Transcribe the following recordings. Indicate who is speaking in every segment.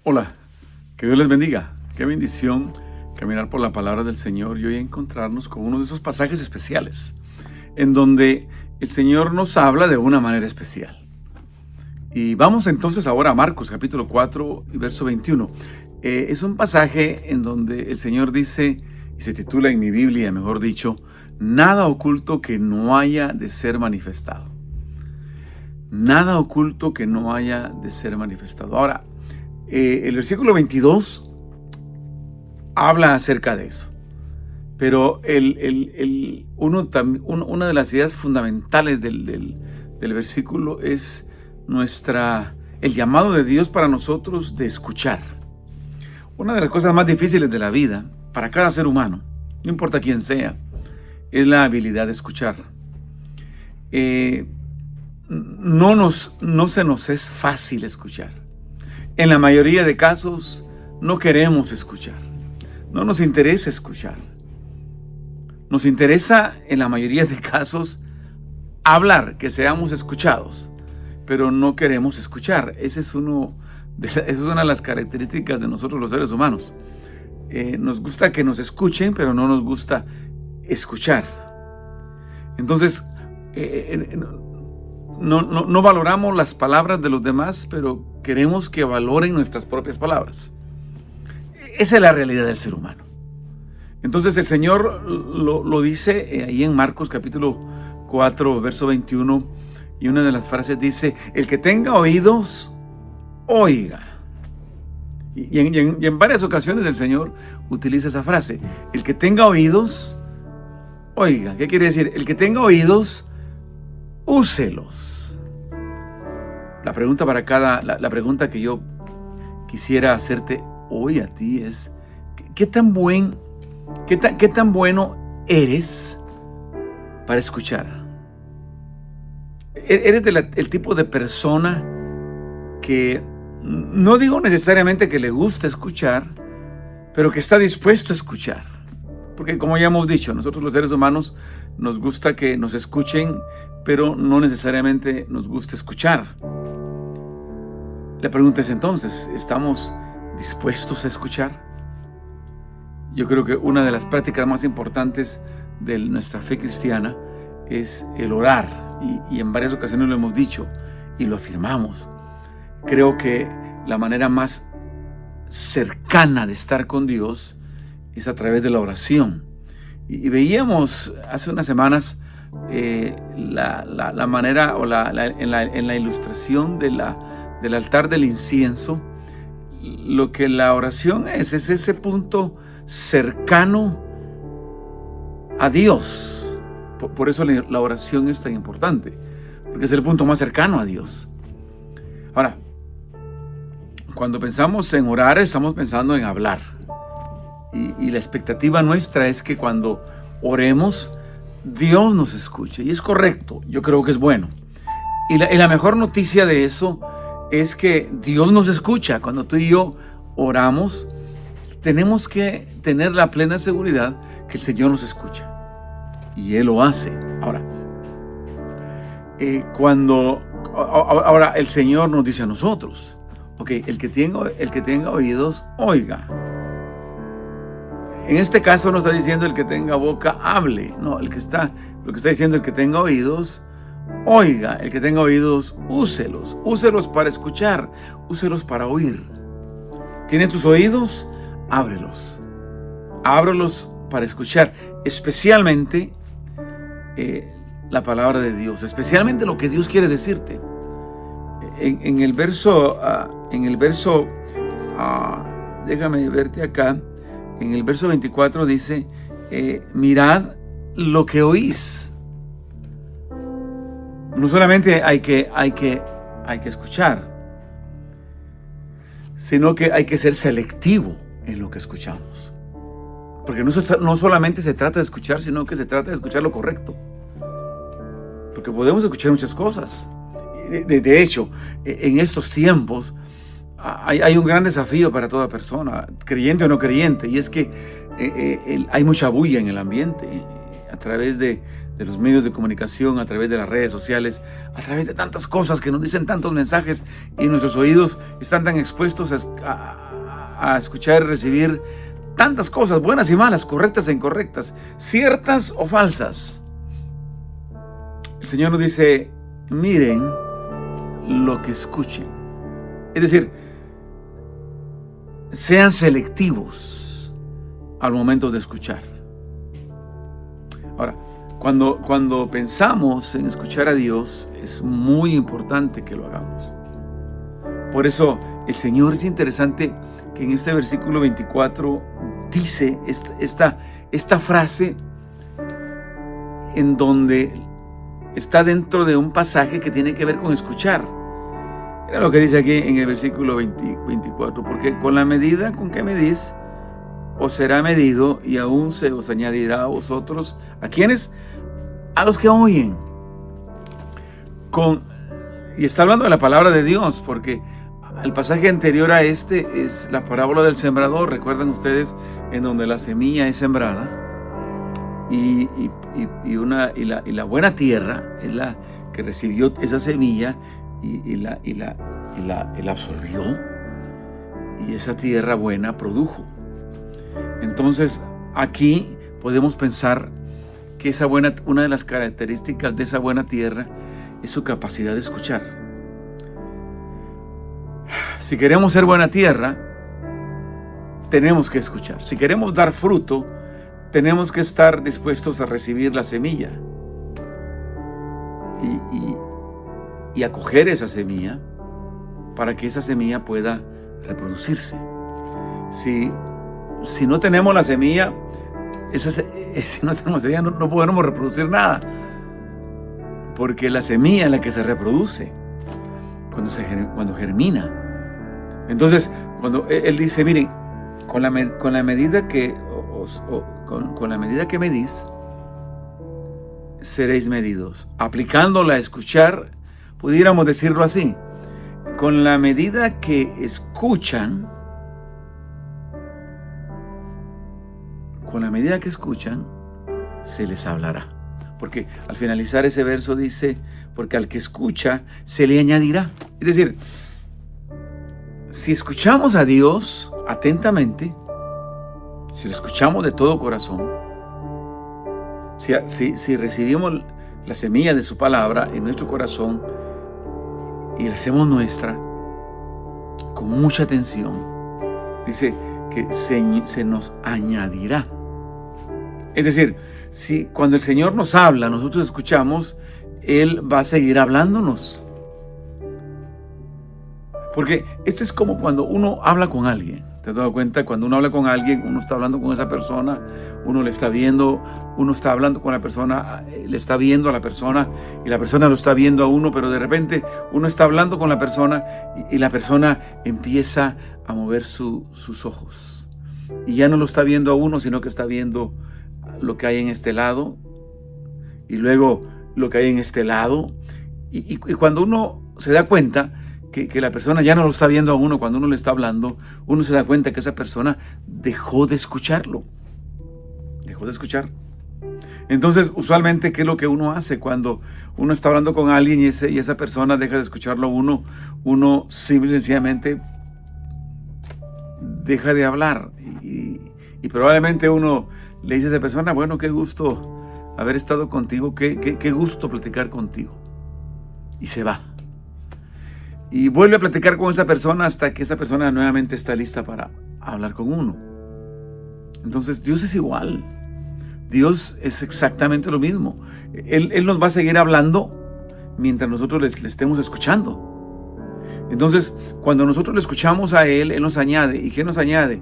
Speaker 1: Hola, que Dios les bendiga. Qué bendición caminar por la palabra del Señor y hoy encontrarnos con uno de esos pasajes especiales en donde el Señor nos habla de una manera especial. Y vamos entonces ahora a Marcos capítulo 4 y verso 21. Es un pasaje en donde el Señor dice, y se titula en mi Biblia, mejor dicho, nada oculto que no haya de ser manifestado. Nada oculto que no haya de ser manifestado. Ahora, el versículo 22 habla acerca de eso. Pero una de las ideas fundamentales del versículo es el llamado de Dios para nosotros de escuchar. Una de las cosas más difíciles de la vida, para cada ser humano, no importa quién sea, es la habilidad de escuchar. No se nos es fácil escuchar. En la mayoría de casos no queremos escuchar. No nos interesa escuchar. Nos interesa en la mayoría de casos hablar, que seamos escuchados, pero no queremos escuchar. Esa es una de las características de nosotros los seres humanos. Nos gusta que nos escuchen, pero no nos gusta escuchar. Entonces, no valoramos las palabras de los demás, pero queremos que valoren nuestras propias palabras. Esa es la realidad del ser humano. Entonces el Señor lo dice ahí en Marcos capítulo 4, verso 21, y una de las frases dice, el que tenga oídos, oiga. Y en varias ocasiones el Señor utiliza esa frase, el que tenga oídos, oiga. ¿Qué quiere decir? El que tenga oídos, úselos. La pregunta que yo quisiera hacerte hoy a ti es, ¿qué tan bueno eres para escuchar? ¿Eres el tipo de persona que, no digo necesariamente que le gusta escuchar, pero que está dispuesto a escuchar? Porque como ya hemos dicho, nosotros los seres humanos nos gusta que nos escuchen, pero no necesariamente nos gusta escuchar. La pregunta es entonces, ¿estamos dispuestos a escuchar? Yo creo que una de las prácticas más importantes de nuestra fe cristiana es el orar, y en varias ocasiones lo hemos dicho y lo afirmamos. Creo que la manera más cercana de estar con Dios es a través de la oración. Y veíamos hace unas semanas la manera en la ilustración del altar del incienso, lo que la oración es ese punto cercano a Dios. Por eso la oración es tan importante, porque es el punto más cercano a Dios. Ahora, cuando pensamos en orar, estamos pensando en hablar. Y la expectativa nuestra es que cuando oremos, Dios nos escuche. Y es correcto, yo creo que es bueno. Y la mejor noticia de eso es que Dios nos escucha. Cuando tú y yo oramos, tenemos que tener la plena seguridad que el Señor nos escucha. Y Él lo hace. Ahora, ahora el Señor nos dice a nosotros, el que tenga oídos, oiga. En este caso no está diciendo el que tenga boca, hable. No, lo que está diciendo el que tenga oídos, oiga. El que tenga oídos, úselos. Úselos para escuchar, úselos para oír. ¿Tienes tus oídos? Ábrelos. Ábrelos para escuchar, especialmente la palabra de Dios, especialmente lo que Dios quiere decirte. En el verso, déjame verte acá, en el verso 24 dice, mirad lo que oís. No solamente hay que escuchar, sino que hay que ser selectivo en lo que escuchamos. Porque no solamente se trata de escuchar, sino que se trata de escuchar lo correcto. Porque podemos escuchar muchas cosas. De hecho, en estos tiempos hay un gran desafío para toda persona, creyente o no creyente, y es que hay mucha bulla en el ambiente a través de de los medios de comunicación, a través de las redes sociales, a través de tantas cosas que nos dicen tantos mensajes, y nuestros oídos están tan expuestos a escuchar y recibir tantas cosas, buenas y malas, correctas e incorrectas, ciertas o falsas. El Señor nos dice: miren lo que escuchen. Es decir, sean selectivos al momento de escuchar. Ahora, cuando pensamos en escuchar a Dios, es muy importante que lo hagamos. Por eso el Señor, es interesante que en este versículo 24 dice esta frase, en donde está dentro de un pasaje que tiene que ver con escuchar. Mira lo que dice aquí en el versículo 24: porque con la medida con que medís, os será medido, y aún se os añadirá a vosotros. ¿A quiénes? A los que oyen. Y está hablando de la palabra de Dios, porque el pasaje anterior a este es la parábola del sembrador. Recuerdan ustedes, en donde la semilla es sembrada, y la buena tierra es la que recibió esa semilla y la absorbió, y esa tierra buena produjo. Entonces, aquí podemos pensar que una de las características de esa buena tierra es su capacidad de escuchar. Si queremos ser buena tierra, tenemos que escuchar. Si queremos dar fruto, tenemos que estar dispuestos a recibir la semilla y acoger esa semilla para que esa semilla pueda reproducirse. Si no tenemos la semilla, no podemos reproducir nada, porque la semilla es la que se reproduce cuando germina. Entonces, cuando Él dice: miren, con la medida que medís, seréis medidos. Aplicándola a escuchar, pudiéramos decirlo así: con la medida que escuchan, se les hablará. Porque al finalizar ese verso dice: porque al que escucha se le añadirá. Es decir, si escuchamos a Dios atentamente, si lo escuchamos de todo corazón, si recibimos la semilla de su palabra en nuestro corazón y la hacemos nuestra con mucha atención, dice que se nos añadirá. Es decir, si cuando el Señor nos habla, nosotros escuchamos, Él va a seguir hablándonos. Porque esto es como cuando uno habla con alguien. ¿Te has dado cuenta? Cuando uno habla con alguien, uno está hablando con esa persona, uno le está viendo, uno está hablando con la persona, le está viendo a la persona, y la persona lo está viendo a uno, pero de repente uno está hablando con la persona y la persona empieza a mover sus ojos. Y ya no lo está viendo a uno, sino que está viendo lo que hay en este lado, y luego lo que hay en este lado. Y cuando uno se da cuenta que la persona ya no lo está viendo a uno, cuando uno le está hablando, uno se da cuenta que esa persona dejó de escucharlo. Dejó de escuchar. Entonces, usualmente, ¿qué es lo que uno hace cuando uno está hablando con alguien y esa persona deja de escucharlo a uno? Uno simple y sencillamente deja de hablar. Y probablemente uno le dice a esa persona: bueno, qué gusto haber estado contigo, qué gusto platicar contigo. Y se va. Y vuelve a platicar con esa persona hasta que esa persona nuevamente está lista para hablar con uno. Entonces, Dios es igual. Dios es exactamente lo mismo. Él nos va a seguir hablando mientras nosotros le estemos escuchando. Entonces, cuando nosotros le escuchamos a Él, Él nos añade. ¿Y qué nos añade?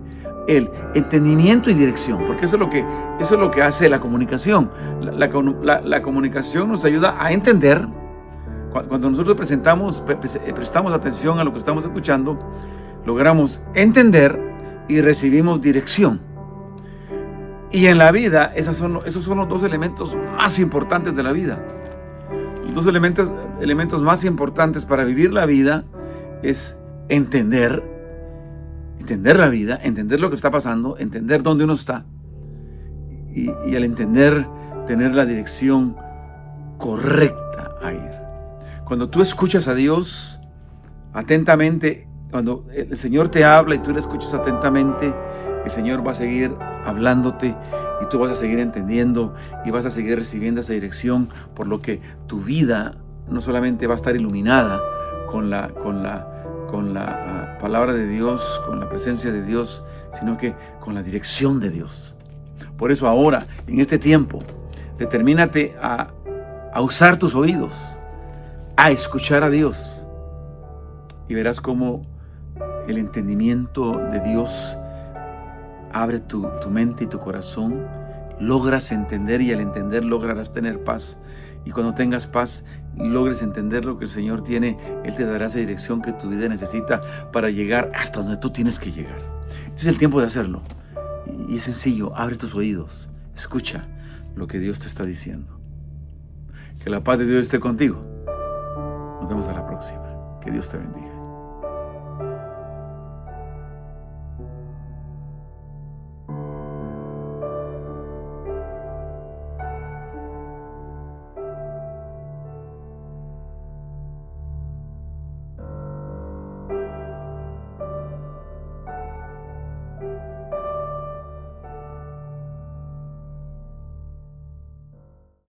Speaker 1: Él, entendimiento y dirección, porque eso es lo que hace la comunicación. La comunicación nos ayuda a entender. Cuando nosotros prestamos atención a lo que estamos escuchando, logramos entender y recibimos dirección. Y en la vida, esos son los dos elementos más importantes de la vida. Los dos elementos más importantes para vivir la vida es entender la vida, entender lo que está pasando, entender dónde uno está. Y al entender, tener la dirección correcta a ir. Cuando tú escuchas a Dios atentamente, cuando el Señor te habla y tú le escuchas atentamente, el Señor va a seguir hablándote y tú vas a seguir entendiendo y vas a seguir recibiendo esa dirección, por lo que tu vida no solamente va a estar iluminada con la palabra de Dios, con la presencia de Dios, sino que con la dirección de Dios. Por eso ahora, en este tiempo, determínate a usar tus oídos, a escuchar a Dios, y verás cómo el entendimiento de Dios abre tu mente y tu corazón. Logras entender, y al entender lograrás tener paz. Y cuando tengas paz, logres entender lo que el Señor tiene, Él te dará esa dirección que tu vida necesita para llegar hasta donde tú tienes que llegar. Este es el tiempo de hacerlo. Y es sencillo, abre tus oídos, escucha lo que Dios te está diciendo. Que la paz de Dios esté contigo. Nos vemos a la próxima. Que Dios te bendiga.